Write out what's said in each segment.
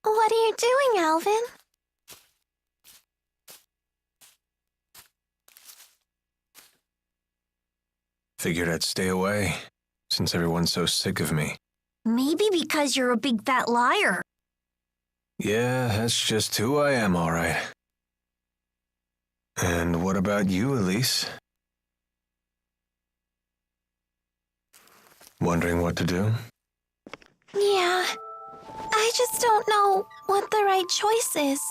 What are you doing, Alvin? Figured I'd stay away, since everyone's so sick of me. Maybe because you're a big fat liar. Yeah, that's just who I am, all right. And what about you, Elise? Wondering what to do? Yeah, I just don't know what the right choice is.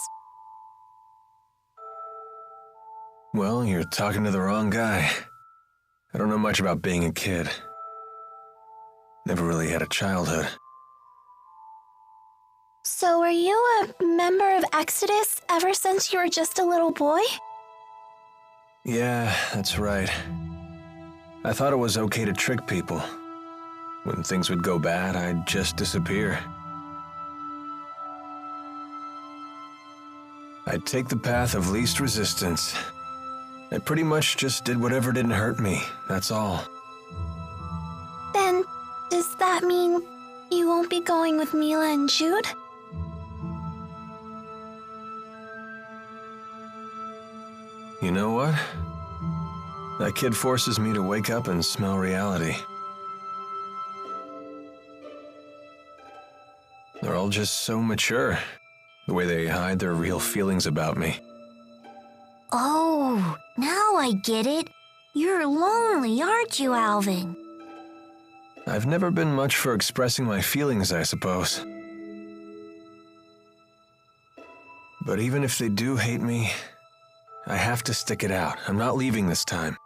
Well, you're talking to the wrong guy. I don't know much about being a kid. Never really had a childhood. So were you a member of Exodus ever since you were just a little boy? Yeah, that's right. I thought it was okay to trick people. When things would go bad, I'd just disappear. I'd take the path of least resistance. I pretty much just did whatever didn't hurt me, that's all. Then, does that mean you won't be going with Mila and Jude? You know what? That kid forces me to wake up and smell reality. They're all just so mature, the way they hide their real feelings about me. Oh, now I get it. You're lonely, aren't you, Alvin? I've never been much for expressing my feelings, I suppose. But even if they do hate me, I have to stick it out. I'm not leaving this time.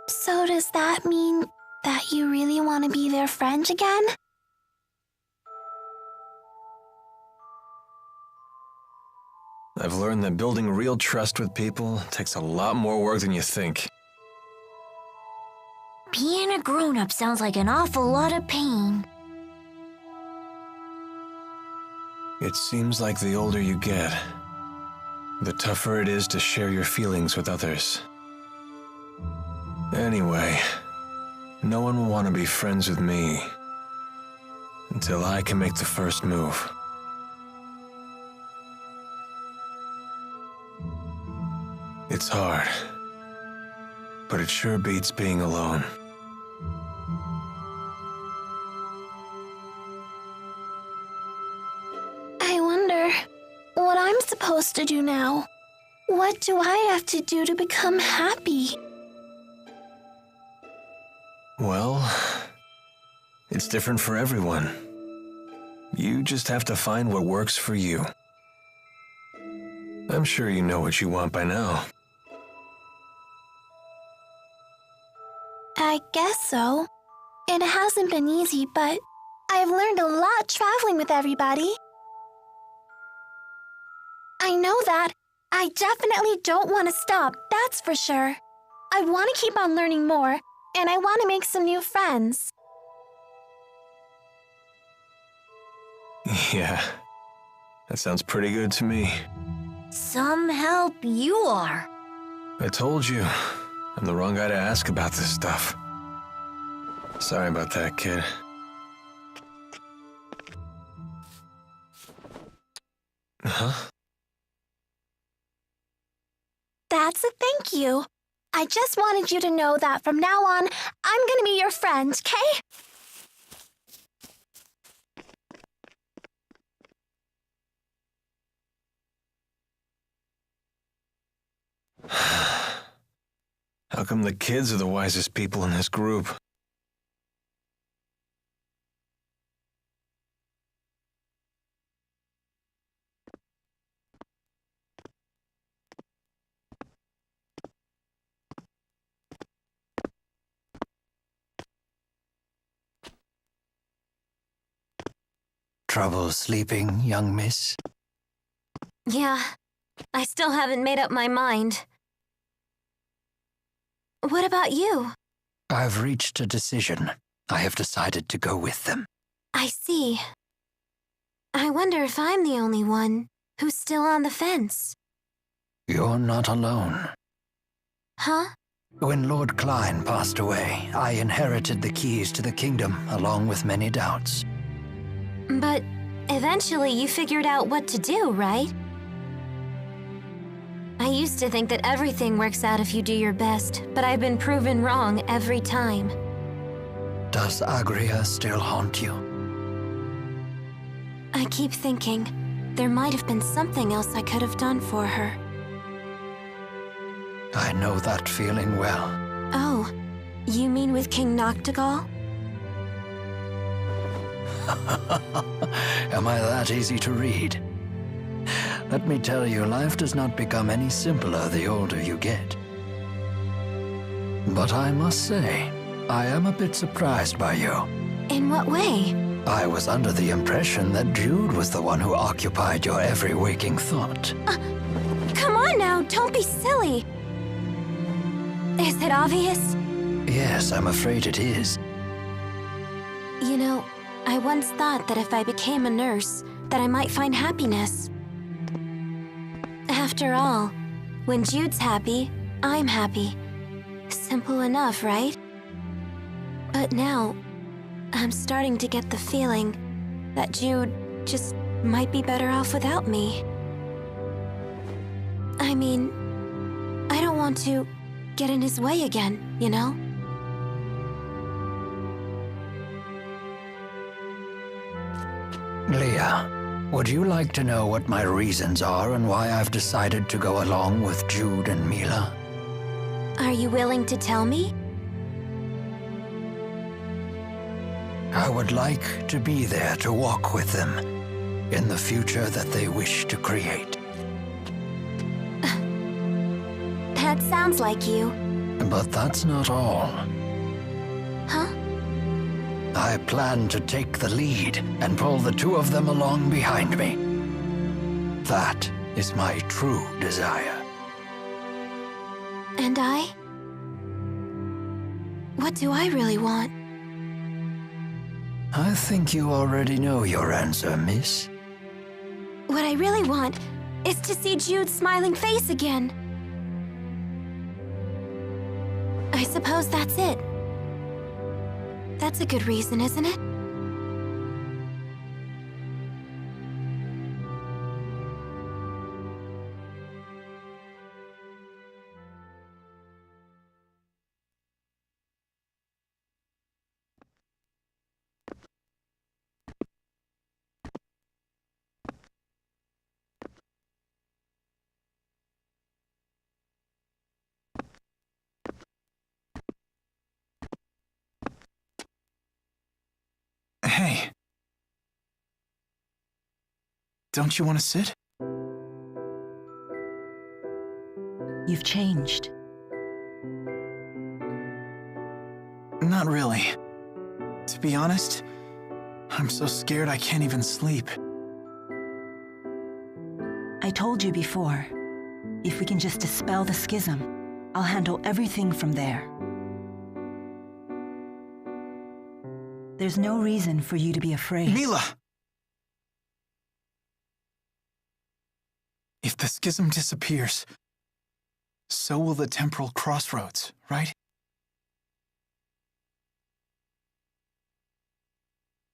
So does that mean that you really want to be their friend again? I've learned that building real trust with people takes a lot more work than you think. Being a grown-up sounds like an awful lot of pain. It seems like the older you get, the tougher it is to share your feelings with others. Anyway, no one will want to be friends with me until I can make the first move. It's hard, but it sure beats being alone. I wonder what I'm supposed to do now. What do I have to do to become happy? Well, it's different for everyone. You just have to find what works for you. I'm sure you know what you want by now. I guess so. It hasn't been easy, but I've learned a lot traveling with everybody. I know that. I definitely don't want to stop, that's for sure. I want to keep on learning more, and I want to make some new friends. Yeah, that sounds pretty good to me. Some help you are. I told you, I'm the wrong guy to ask about this stuff. Sorry about that, kid. Huh? That's a thank you. I just wanted you to know that from now on, I'm gonna be your friend, okay? How come the kids are the wisest people in this group? trouble sleeping, young miss? Yeah, I still haven't made up my mind. What about you? I've reached a decision. I have decided to go with them. I see. I wonder if I'm the only one who's still on the fence. You're not alone. Huh? When Lord Klein passed away, I inherited the keys to the kingdom along with many doubts. But eventually you figured out what to do, right? I used to think that everything works out if you do your best, but I've been proven wrong every time. Does Agria still haunt you? I keep thinking there might have been something else I could have done for her. I know that feeling well. Oh, you mean with King Noctigal? Am I that easy to read? Let me tell you, life does not become any simpler the older you get. But I must say, I am a bit surprised by you. In what way? I was under the impression that Jude was the one who occupied your every waking thought. Come on now, don't be silly. Is it obvious? Yes, I'm afraid it is. You know, I once thought that if I became a nurse, that I might find happiness. After all, when Jude's happy, I'm happy. Simple enough, right? But now, I'm starting to get the feeling that Jude just might be better off without me. I mean, I don't want to get in his way again, you know? Leah, would you like to know what my reasons are and why I've decided to go along with Jude and Mila? Are you willing to tell me? I would like to be there to walk with them in the future that they wish to create. That sounds like you. But that's not all. Huh? I plan to take the lead and pull the two of them along behind me. That is my true desire. And I? What do I really want? I think you already know your answer, miss. What I really want is to see Jude's smiling face again. I suppose that's it. That's a good reason, isn't it? Hey. Don't you want to sit? You've changed. Not really. To be honest, I'm so scared I can't even sleep. I told you before, if we can just dispel the schism, I'll handle everything from there. There's no reason for you to be afraid. Mila! If the schism disappears, so will the temporal crossroads, right?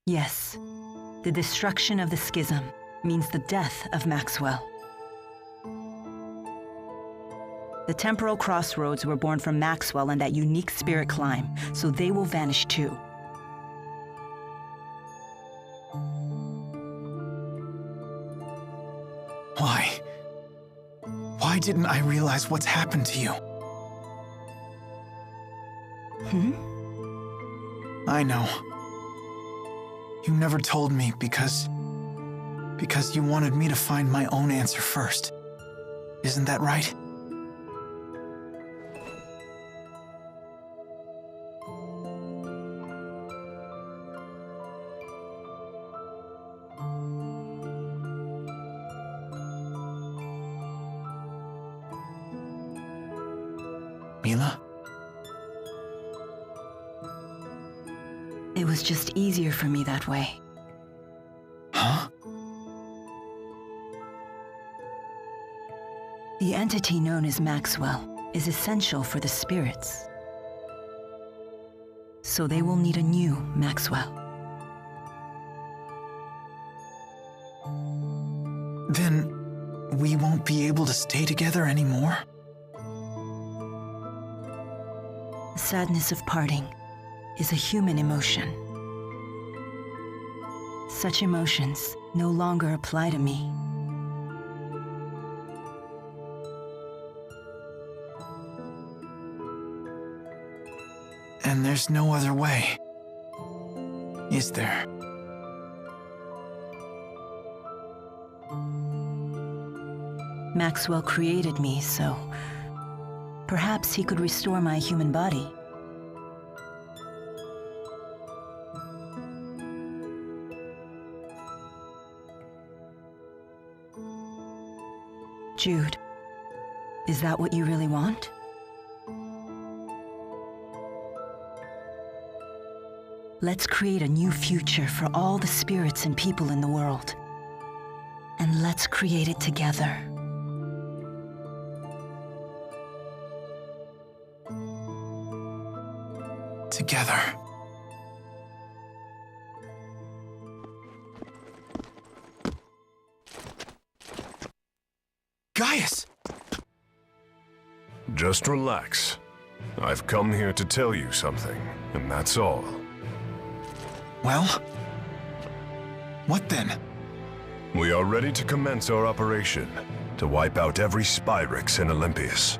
Yes. The destruction of the schism means the death of Maxwell. The temporal crossroads were born from Maxwell and that unique spirit climb, so they will vanish too. Why? Why didn't I realize what's happened to you? I know. You never told me because you wanted me to find my own answer first. Isn't that right? Mila? It was just easier for me that way. Huh? The entity known as Maxwell is essential for the spirits. So they will need a new Maxwell. Then we won't be able to stay together anymore? The sadness of parting is a human emotion. Such emotions no longer apply to me. And there's no other way, is there? Maxwell created me, so perhaps he could restore my human body. Jude, is that what you really want? Let's create a new future for all the spirits and people in the world. And let's create it together. Together. Gaius! Just relax. I've come here to tell you something, and that's all. Well? What then? We are ready to commence our operation to wipe out every Spyrix in Olympias.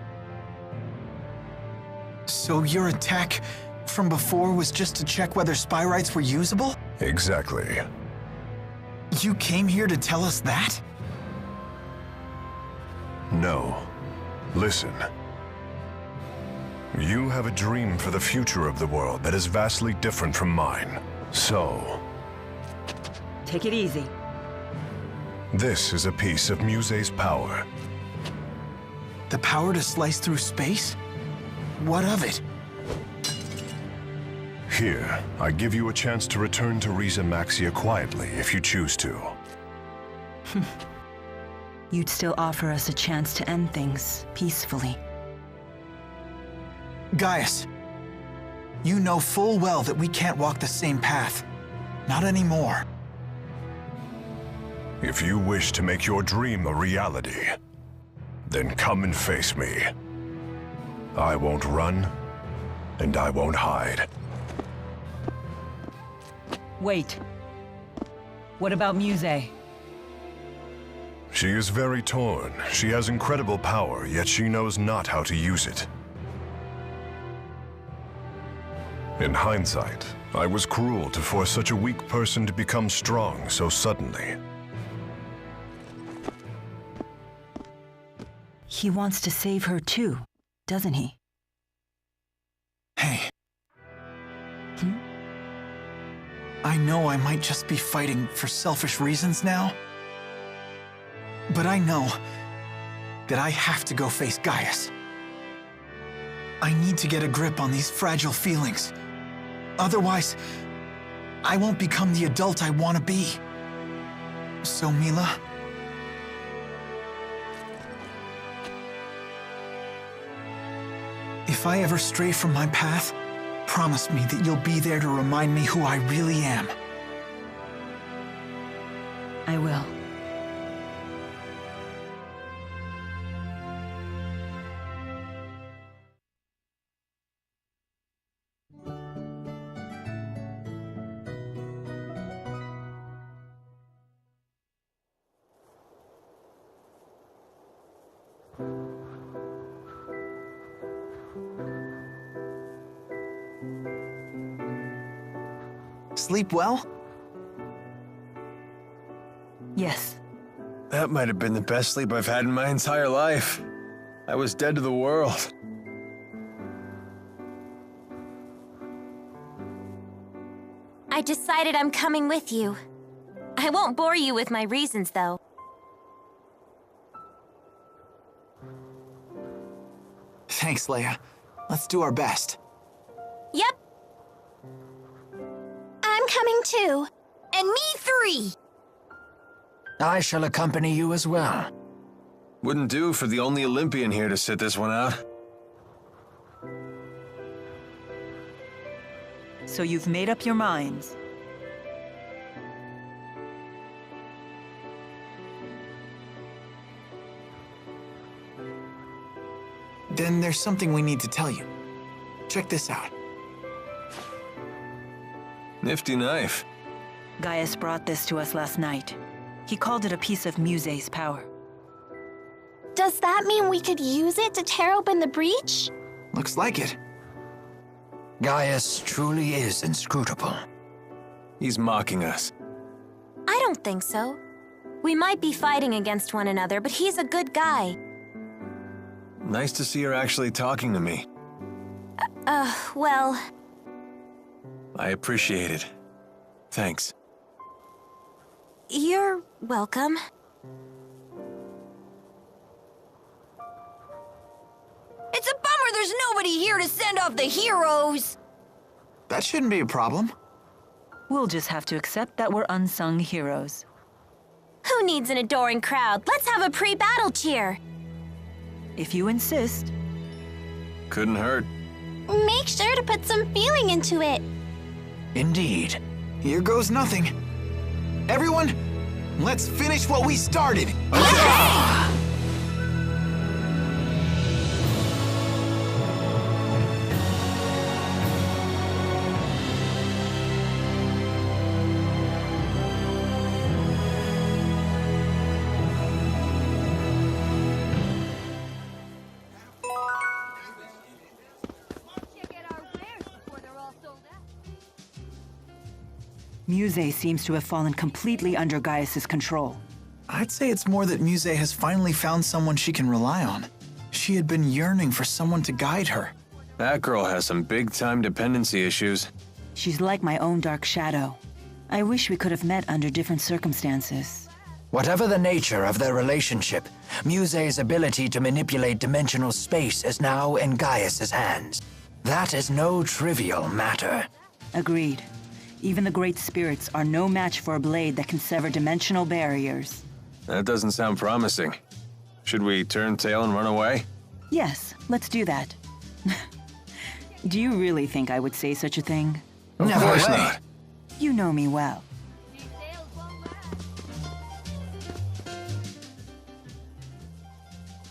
So your attack from before was just to check whether Spyrites were usable? Exactly. You came here to tell us that? No. Listen. You have a dream for the future of the world that is vastly different from mine. So... Take it easy. this is a piece of Muse's power. The power to slice through space? What of it? Here, I give you a chance to return to Riza Maxia quietly if you choose to. You'd still offer us a chance to end things peacefully. Gaius, you know full well that we can't walk the same path. Not anymore. If you wish to make your dream a reality, then come and face me. I won't run, and I won't hide. Wait. What about Muse? She is very torn. She has incredible power, yet she knows not how to use it. In hindsight, I was cruel to force such a weak person to become strong so suddenly. He wants to save her too, doesn't he? Hey. I know I might just be fighting for selfish reasons now, but I know that I have to go face Gaius. I need to get a grip on these fragile feelings. Otherwise, I won't become the adult I want to be. So, Mila, if I ever stray from my path, promise me that you'll be there to remind me who I really am. I will. Sleep well? Yes. That might have been the best sleep I've had in my entire life. I was dead to the world. I decided I'm coming with you. I won't bore you with my reasons, though. Thanks, Leia. Let's do our best. Yep. I'm coming too. And me 3. I shall accompany you as well. Wouldn't do for the only Olympian here to sit this one out. So you've made up your minds. Then there's something we need to tell you. Check this out. Nifty knife. Gaius brought this to us last night. He called it a piece of Muse's power. Does that mean we could use it to tear open the breach? Looks like it. Gaius truly is inscrutable. He's mocking us. I don't think so. We might be fighting against one another, but he's a good guy. Nice to see her actually talking to me. Well... I appreciate it. Thanks. You're welcome. It's a bummer there's nobody here to send off the heroes. That shouldn't be a problem. We'll just have to accept that we're unsung heroes. Who needs an adoring crowd? Let's have a pre-battle cheer. If you insist. Couldn't hurt. Make sure to put some feeling into it. Indeed. Here goes nothing. Everyone, let's finish what we started. Muse seems to have fallen completely under Gaius's control. I'd say it's more that Muse has finally found someone she can rely on. She had been yearning for someone to guide her. That girl has some big-time dependency issues. She's like my own dark shadow. I wish we could have met under different circumstances. Whatever the nature of their relationship, Muse's ability to manipulate dimensional space is now in Gaius's hands. That is no trivial matter. Agreed. Even the great spirits are no match for a blade that can sever dimensional barriers. That doesn't sound promising. Should we turn tail and run away? Yes, let's do that. Do you really think I would say such a thing? Of Never course way. not. You know me well.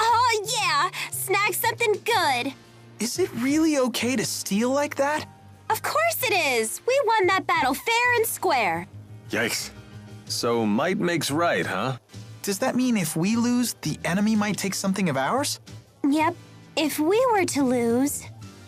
Oh yeah, snag something good. Is it really okay to steal like that? Of course it is. We won that battle fair and square. Yikes. So might makes right, huh? Does that mean if we lose, the enemy might take something of ours? Yep. If we were to lose,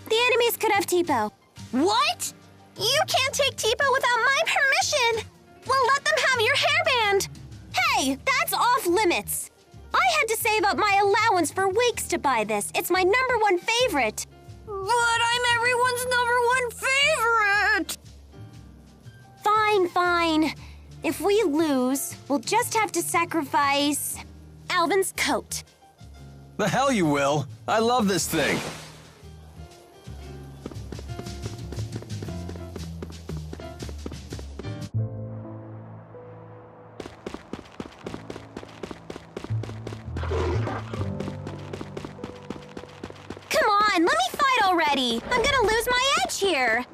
the enemies could have Tipo. What? You can't take Tipo without my permission. We'll let them have your hairband. Hey, that's off limits. I had to save up my allowance for weeks to buy this. It's my #1 favorite. But I'm everyone's #1 favorite! Fine, fine. If we lose, we'll just have to sacrifice Alvin's coat. The hell you will. I love this thing. Come on, let me fight already. I'm gonna lose my edge here.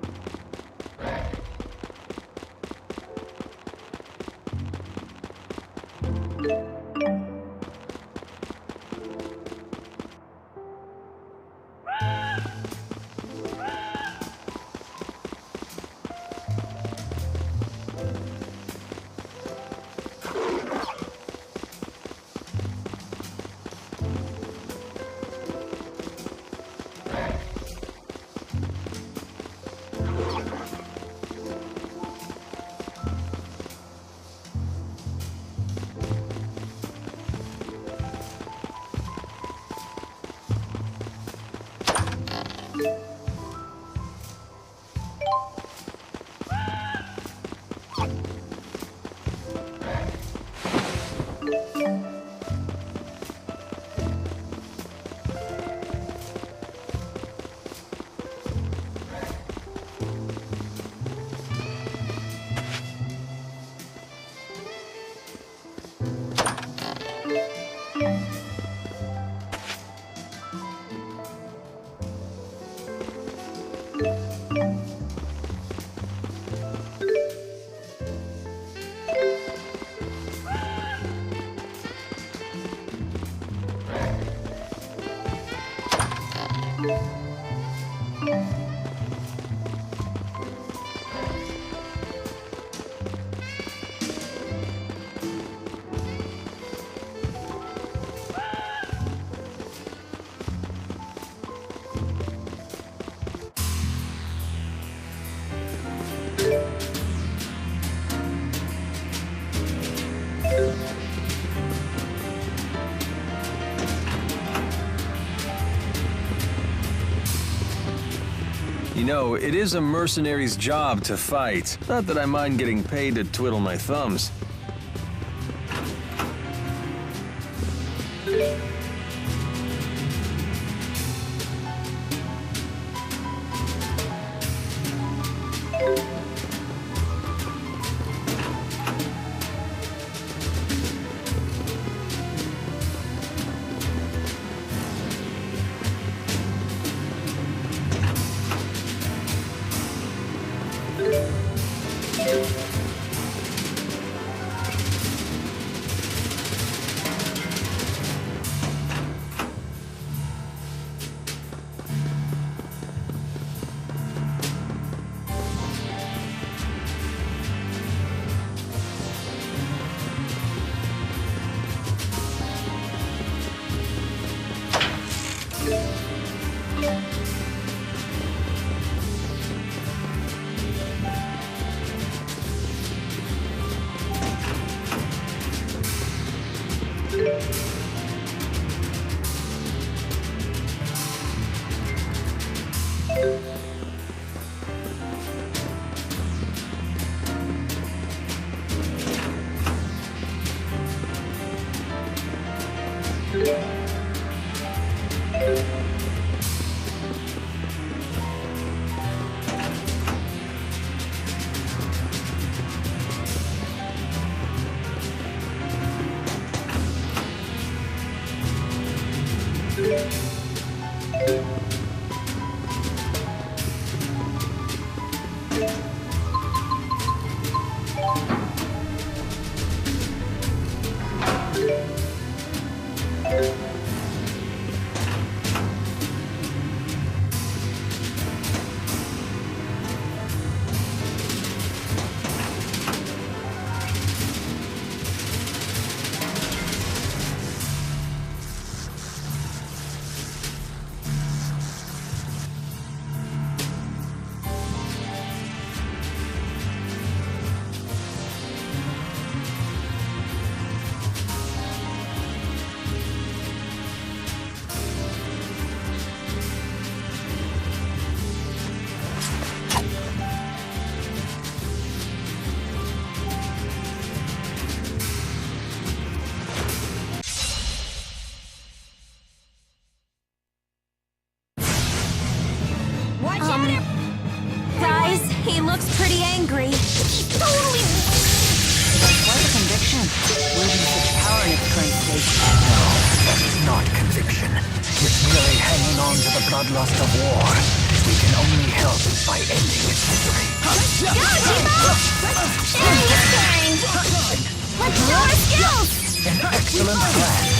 You know, it is a mercenary's job to fight. Not that I mind getting paid to twiddle my thumbs. Guys, he looks pretty angry. Totally. Quite a conviction. Wielding such power in its current state. No, that is not conviction. It's merely hanging on to the bloodlust of war. We can only help by ending its misery. Go, Timo! Sharing is caring! Let's show our skills! An excellent plan.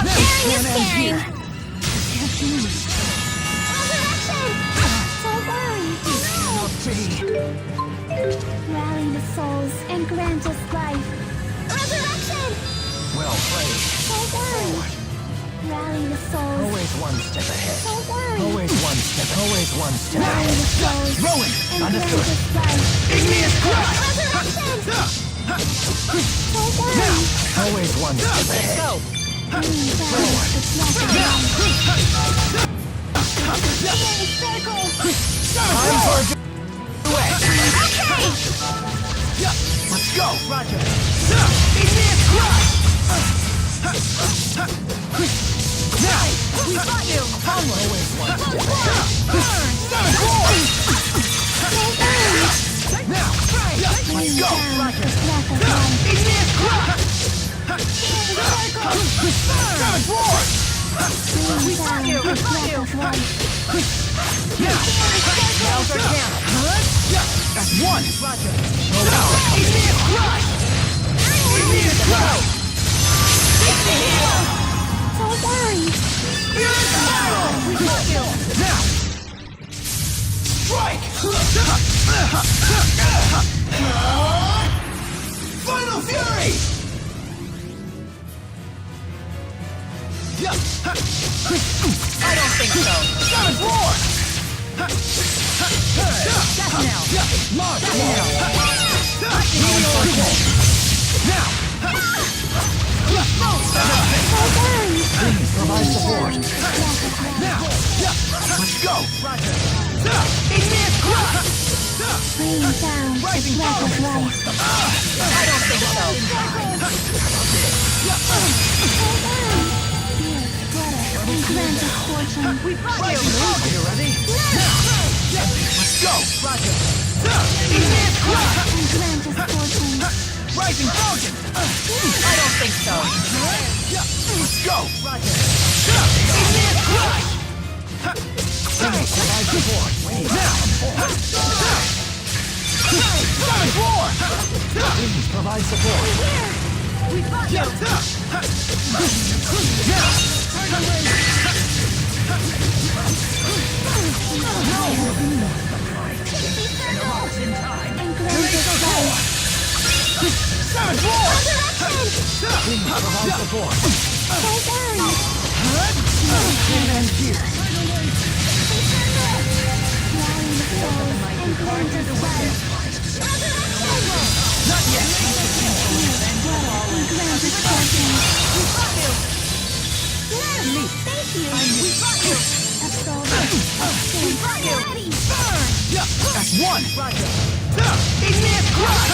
Sharing is caring! Resurrection! Don't worry! Rally the souls and grant us life. Resurrection! Well played. Don't worry! Rally the souls. Always one step ahead. Don't worry! Always one step Rally ahead. the souls Rowan, and understood. grant us life. Igneous crush! Resurrection! Don't worry! Always one step ahead. Time for a duet. Okay! Let's go. Roger. Igneous crush! Now, we got you. Always one step ahead. Now, let's go. Roger. Igneous crush! We got you! Now, nails are down. That's one. Roger. Now, igneous crush! Igneous crush! Don't worry! We got you. Final Fury! I don't think so. Savage Roar! Death now. Mark! Death now. Now! Please provide support. Now! Let's go! Igneous Crush! Rain down the Rising breath of power. life. I don't think so. And grant us fortune. We brought you. Rising Power. You ready? Let's go! Igneous Crush! And grant us fortune. Rising Falcon! I don't think so. Let's go! Igneous Crush! Please provide support. Now! Savage Roar! Please provide support. We brought you. And grant us life. Savage Roar! Please provide support. And here. Not yet. That's one. Igneous Crush!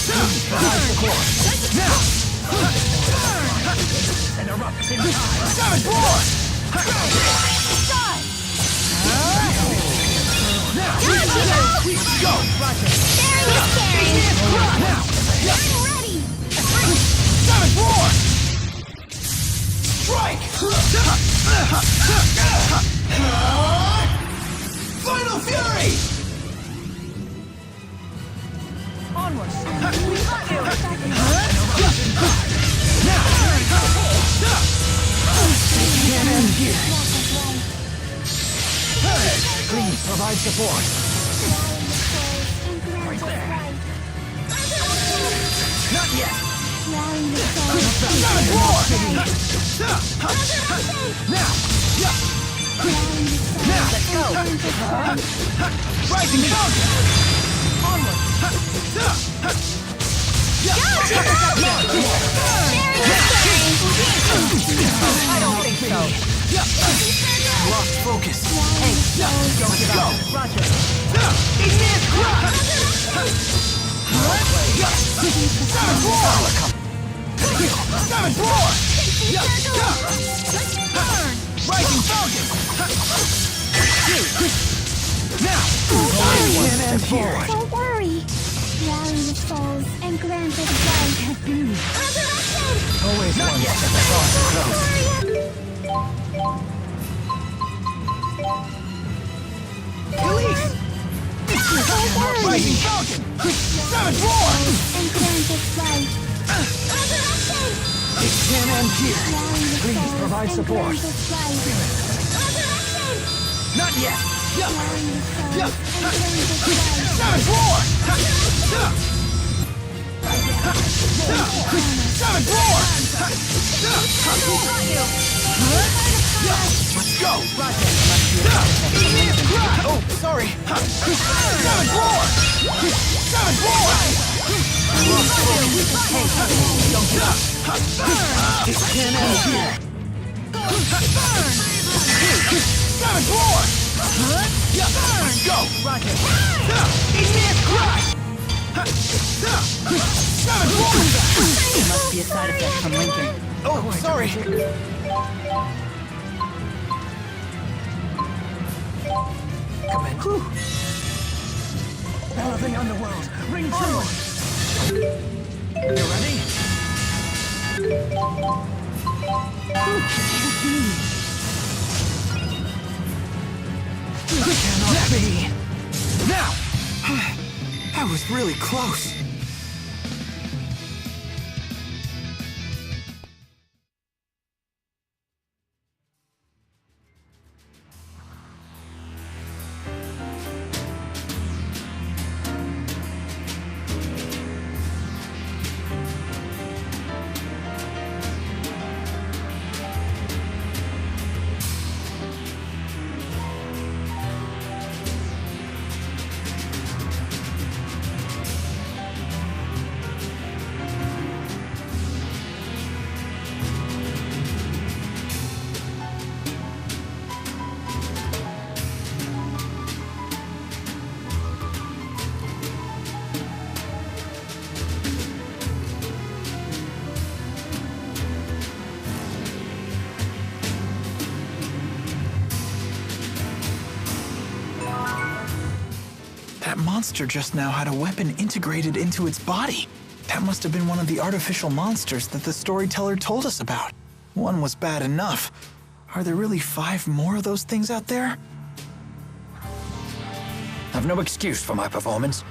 Please provide support. Now! And erupt in time. Savage Roar! Now! Let's go! Igneous Crush! Now! Savage Roar! Strike! Final Fury! Onwards. We brought you. Now! Can't end here. Please provide support. Not yet. Savage Roar! Now! Let's go. Rising Falcon! Onwards. I don't think so. Lost focus. Hey, don't give up. Roger. Igneous Crush! Savage Roar! Savage Roar! Rising Falcon! Now! Can't end here. Don't worry. Rally the souls and grant us life. Resurrection! Always one step across the close. Release! Rising Falcon! Savage Roar! And grant us life. Resurrection! It can't end here. Rally the Please souls provide and support. grant us life. Resurrection! Not yet! Rally the souls and grant us life. Savage Roar! Savage Roar! Let's go! Igneous Crush! Oh, sorry! Savage Roar! Savage Roar! It can't end here! Savage Roar! Let's go! Igneous Crush! Savage Roar! It must be a side effect from Lincoln. Oh, sorry! Commence. Elevate underworld! Ring true! You ready? Cannot be! Now! That was really close. monster just now had a weapon integrated into its body. That must have been one of the artificial monsters that the storyteller told us about. One was bad enough. Are there really 5 more of those things out there? I've no excuse for my performance.